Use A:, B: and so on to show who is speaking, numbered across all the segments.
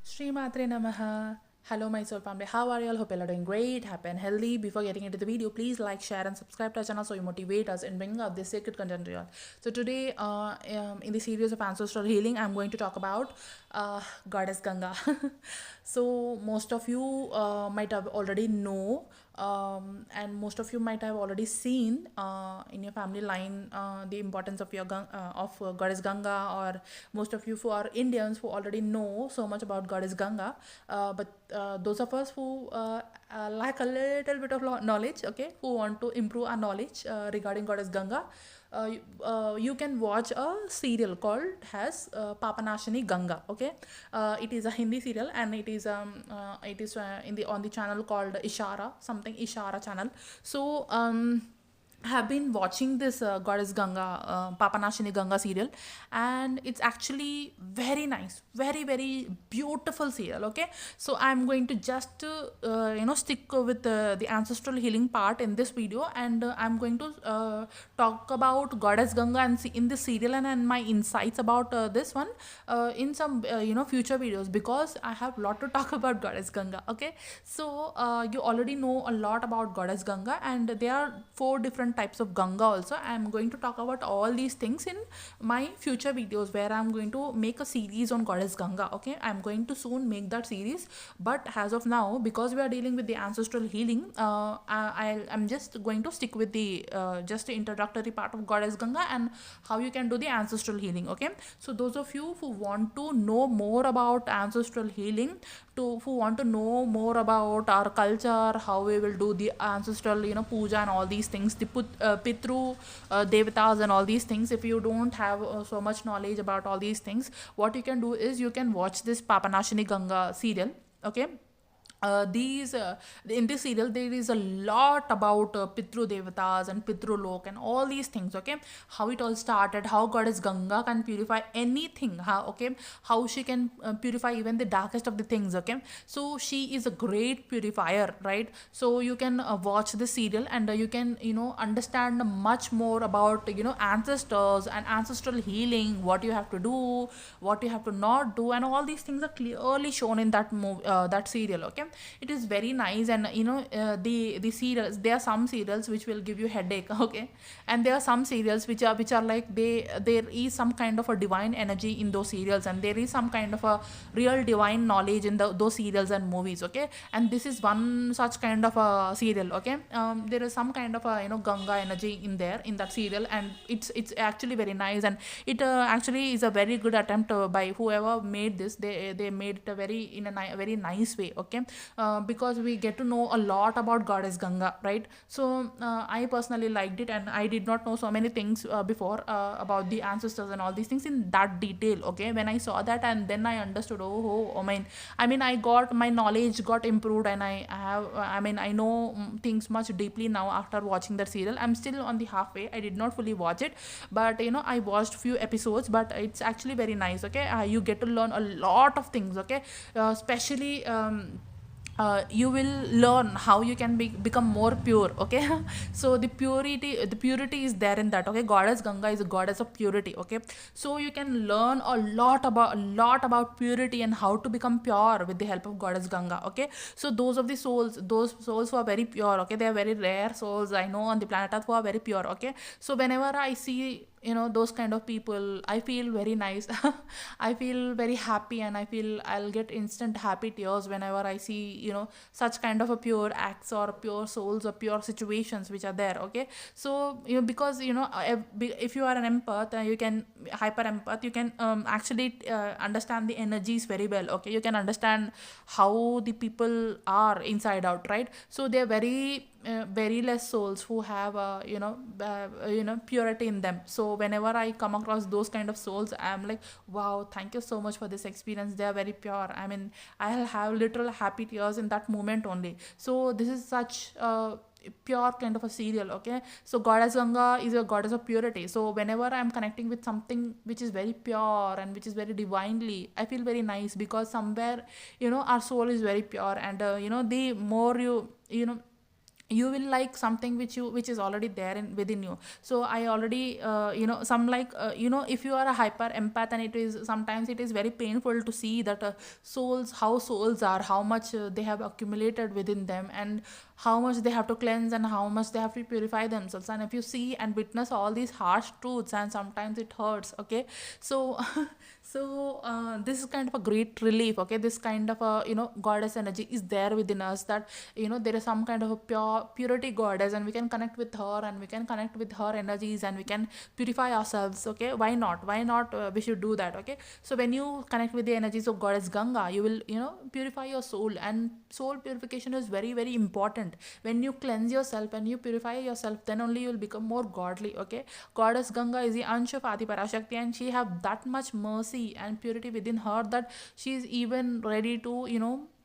A: Shri Matre Namaha. Hello, my soul family. How are you all? Hope you all are doing great, happy, and healthy. Before getting into the video, please like, share, and subscribe to our channel so you motivate us in bringing up this sacred content to you all. So today, in the series of ancestral healing, I'm going to talk about Goddess Ganga. So most of you might have already know, and most of you might have already seen in your family line the importance of Goddess Ganga, or most of you who are Indians who already know so much about Goddess Ganga, but those of us who lack a little bit of knowledge, okay, who want to improve our knowledge regarding Goddess Ganga, you can watch a serial called as Papanashini Ganga. Okay, it is a Hindi serial, and it is in the on the channel called Ishara, something Ishara channel. So I have been watching this Goddess Ganga, Papanashini Ganga serial, and it's actually very nice, very beautiful serial. Okay, so I'm going to just stick with the ancestral healing part in this video, and I'm going to talk about Goddess Ganga and in this serial, and my insights about this one in some future videos, because I have a lot to talk about Goddess Ganga. Okay, so you already know a lot about Goddess Ganga, and there are 4 different types of Ganga also. I'm going to talk about all these things in my future videos, where I'm going to make a series on Goddess Ganga. Okay, I'm going to soon make that series, but as of now, because we are dealing with the ancestral healing, I'm just going to stick with the just the introductory part of Goddess Ganga and how you can do the ancestral healing. Okay, so those of you who want to know more about ancestral healing, who want to know more about our culture, how we will do the ancestral puja and all these things, the pitru devatas and all these things. If you don't have so much knowledge about all these things, what you can do is you can watch this Papanashini Ganga serial. Okay, these in this serial there is a lot about pitru devatas and pitru lok and all these things. Okay, how it all started, how Goddess Ganga can purify anything, how she can purify even the darkest of the things. Okay, so she is a great purifier, right? So you can watch the serial, and you can understand much more about ancestors and ancestral healing, what you have to do, what you have to not do, and all these things are clearly shown in that that serial. Okay, it is very nice, and the serials, there are some serials which will give you headache. Okay, and there are some serials which are like there is some kind of a divine energy in those serials, and there is some kind of a real divine knowledge in those serials and movies. Okay, and this is one such kind of a serial. Okay, there is some kind of a Ganga energy in there in that serial, and it's actually very nice, and it actually is a very good attempt by whoever made this. They made it a very nice way. Okay, because we get to know a lot about Goddess Ganga, right? So I personally liked it, and I did not know so many things before about the ancestors and all these things in that detail. Okay, when I saw that, and then I understood, I mean, I got my knowledge got improved, and I know things much deeply now after watching that serial. I'm still on the halfway. I did not fully watch it, but I watched few episodes, but it's actually very nice. Okay, you get to learn a lot of things. Okay, especially you will learn how you can become more pure. Okay, so the purity is there in that. Okay, Goddess Ganga is a goddess of purity. Okay, so you can learn a lot about purity and how to become pure with the help of Goddess Ganga. Okay, so those souls who are very pure, okay, they are very rare souls I know on the planet Earth who are very pure. Okay, so whenever I see those kind of people, I feel very nice. I feel very happy, and I feel I'll get instant happy tears whenever I see such kind of a pure acts or pure souls or pure situations which are there. Okay, so because if you are an empath, you can hyper empath, you can actually understand the energies very well. Okay, you can understand how the people are inside out, right? So they're very less souls who have purity in them. So whenever I come across those kind of souls, I'm like, wow, thank you so much for this experience. They are very pure. I mean, I'll have literal happy tears in that moment only. So this is such a pure kind of a serial. Okay, so Goddess Ganga is a goddess of purity. So whenever I'm connecting with something which is very pure and which is very divinely, I feel very nice, because somewhere our soul is very pure, and the more you you will like something which is already there in within you. So I already some like if you are a hyper empath, and it is sometimes it is very painful to see that souls, how souls are, how much they have accumulated within them, and how much they have to cleanse, and how much they have to purify themselves. And if you see and witness all these harsh truths, and sometimes it hurts, okay. So so this is kind of a great relief, okay. This kind of a goddess energy is there within us, that there is some kind of a purity goddess, and we can connect with her, and we can connect with her energies, and we can purify ourselves, okay. Why not we should do that, okay. So when you connect with the energies of goddess Ganga, you will purify your soul. And soul purification is very, very important. When you cleanse yourself and you purify yourself, then only you will become more godly, okay. Goddess Ganga is the ansh of Adiparashakti, and she have that much mercy and purity within her, that she is even ready to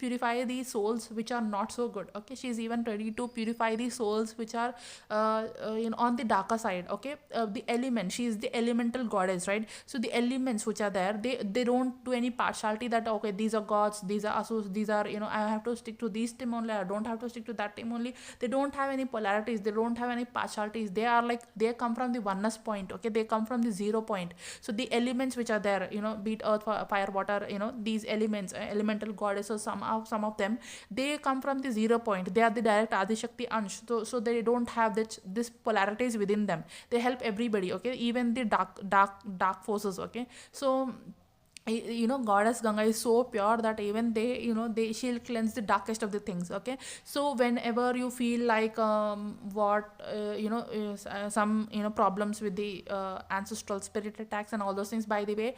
A: purify these souls which are not so good, okay. She is even ready to purify the souls which are on the darker side, okay. The element, she is the elemental goddess, right. So the elements which are there, they don't do any partiality, that okay, these are gods, these are asus, these are I have to stick to this team only, I don't have to stick to that team only. They don't have any polarities, they don't have any partialities. They are like, they come from the oneness point, okay. They come from the 0 point. So the elements which are there, be it earth, fire, water, these elements, elemental goddesses, some of them, they come from the 0 point. They are the direct Adishakti ansh. So they don't have this polarities within them. They help everybody, okay, even the dark forces, okay. So goddess Ganga is so pure that even she'll cleanse the darkest of the things, okay. So whenever you feel like some problems with the ancestral spirit attacks and all those things, by the way,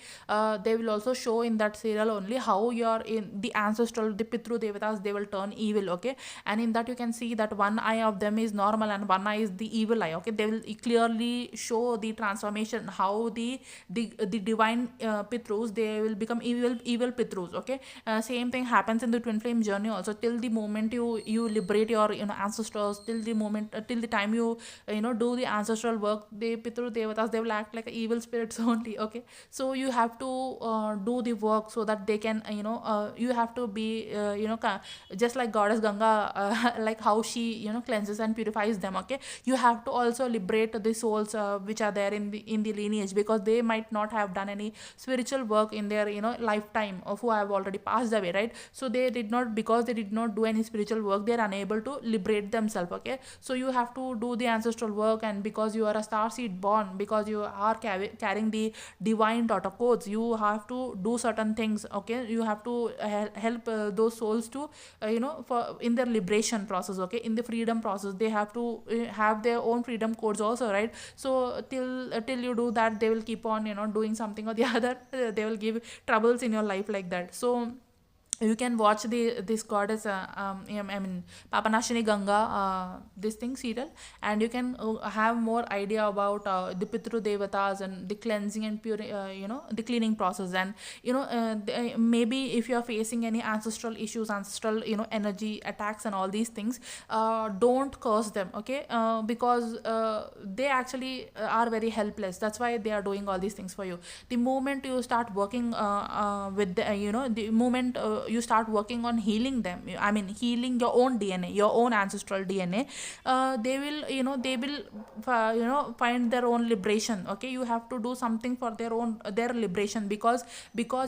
A: they will also show in that serial only how you're in the ancestral, the Pitru Devatas, they will turn evil, okay. And in that you can see that one eye of them is normal and one eye is the evil eye, okay. They will clearly show the transformation, how the divine Pitrus, they will become evil Pitrus, okay. Same thing happens in the twin flame journey also. Till the moment you liberate your ancestors, till the moment till the time you do the ancestral work, the Pitru Devatas, they will act like evil spirits only, okay. So you have to do the work so that they can you have to be just like goddess Ganga, like how she cleanses and purifies them, okay. You have to also liberate the souls which are there in the lineage, because they might not have done any spiritual work in their lifetime, of who have already passed away, right. So they did not, because they did not do any spiritual work, they are unable to liberate themselves, okay. So you have to do the ancestral work, and because you are a star seed born, because you are carrying the divine daughter codes, you have to do certain things, okay. You have to help those souls to for in their liberation process, okay, in the freedom process. They have to have their own freedom codes also, right. So till you do that, they will keep on doing something or the other. They will give troubles in your life like that. So you can watch this goddess I mean Papanashini Ganga, this thing serial, and you can have more idea about the Pitru Devatas and the cleansing and pure the cleaning process. And maybe if you are facing any ancestral issues, ancestral energy attacks and all these things, don't curse them, okay. Because they actually are very helpless. That's why they are doing all these things for you. The moment you start working with the moment you start working on healing them, I mean healing your own DNA, your own ancestral DNA, they will find their own liberation, okay. You have to do something for their liberation, because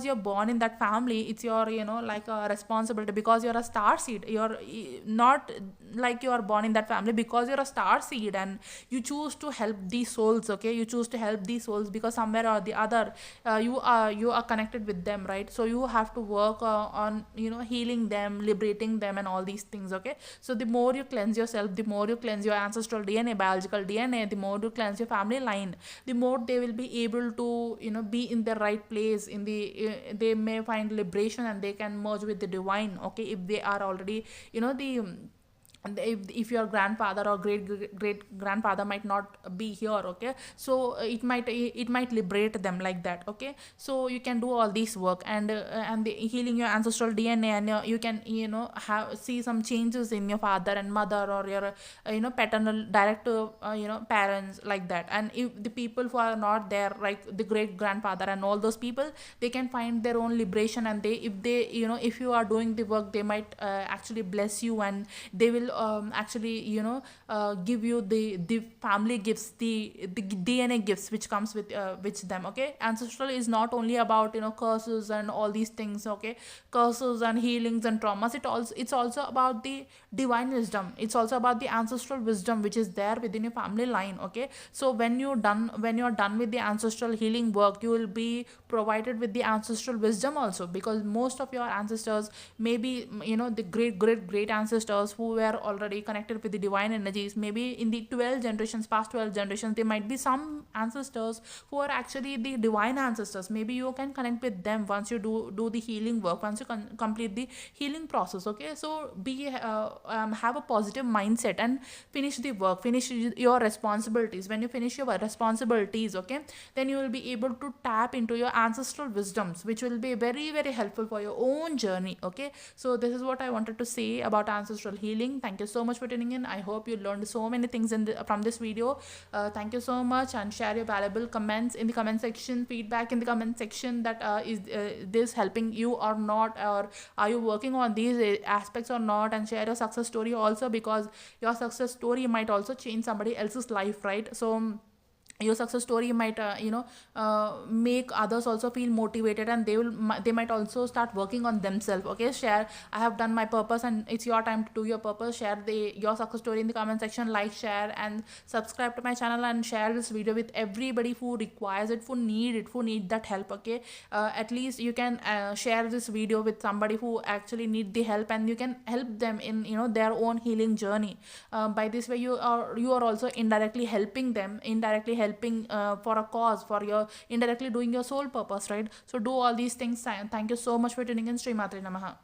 A: you're born in that family. It's your like a responsibility, because you're a star seed. You're not like you are born in that family, because you're a star seed, and you choose to help these souls, okay. You choose to help these souls because somewhere or the other you are connected with them, right. So you have to work on healing them, liberating them, and all these things, okay. So the more you cleanse yourself, the more you cleanse your ancestral DNA, biological DNA, the more you cleanse your family line, the more they will be able to be in the right place, in the they may find liberation, and they can merge with the divine, okay. If they are already the if your grandfather or great grandfather might not be here, okay. So it might liberate them like that, okay. So you can do all this work, and the healing your ancestral DNA, and you can see some changes in your father and mother, or your paternal direct parents, like that. And if the people who are not there, like the great grandfather and all those people, they can find their own liberation, and if you are doing the work, they might actually bless you, and they will actually, give you the family gifts, the DNA gifts which comes with them. Okay, ancestral is not only about curses and all these things. Okay, curses and healings and traumas. It's also about the divine wisdom. It's also about the ancestral wisdom which is there within your family line. Okay, so when you're done with the ancestral healing work, you will be provided with the ancestral wisdom also, because most of your ancestors, maybe the great ancestors who were already connected with the divine energies, maybe in the 12 generations, past 12 generations, there might be some ancestors who are actually the divine ancestors. Maybe you can connect with them once you do the healing work, once you complete the healing process. Okay, so have a positive mindset and finish the work, finish your responsibilities. When you finish your responsibilities, okay, then you will be able to tap into your ancestral wisdoms, which will be very very helpful for your own journey. Okay, so this is what I wanted to say about ancestral healing. Thank you so much for tuning in. I hope you learned so many things from this video. Thank you so much, and share your valuable comments in the comment section, feedback in the comment section, that is this helping you or not, or are you working on these aspects or not, and share your success story also, because your success story might also change somebody else's life, right? So your success story might make others also feel motivated, and they might also start working on themselves. Okay, share, I have done my purpose, and it's your time to do your purpose. Share your success story in the comment section, like, share, and subscribe to my channel, and share this video with everybody who requires it, who need that help. Okay, at least you can share this video with somebody who actually need the help, and you can help them in their own healing journey. By this way, you are also indirectly helping them, helping for a cause, for your indirectly doing your soul purpose, right? So do all these things. Thank you so much for tuning in. Sri Matre Namaha.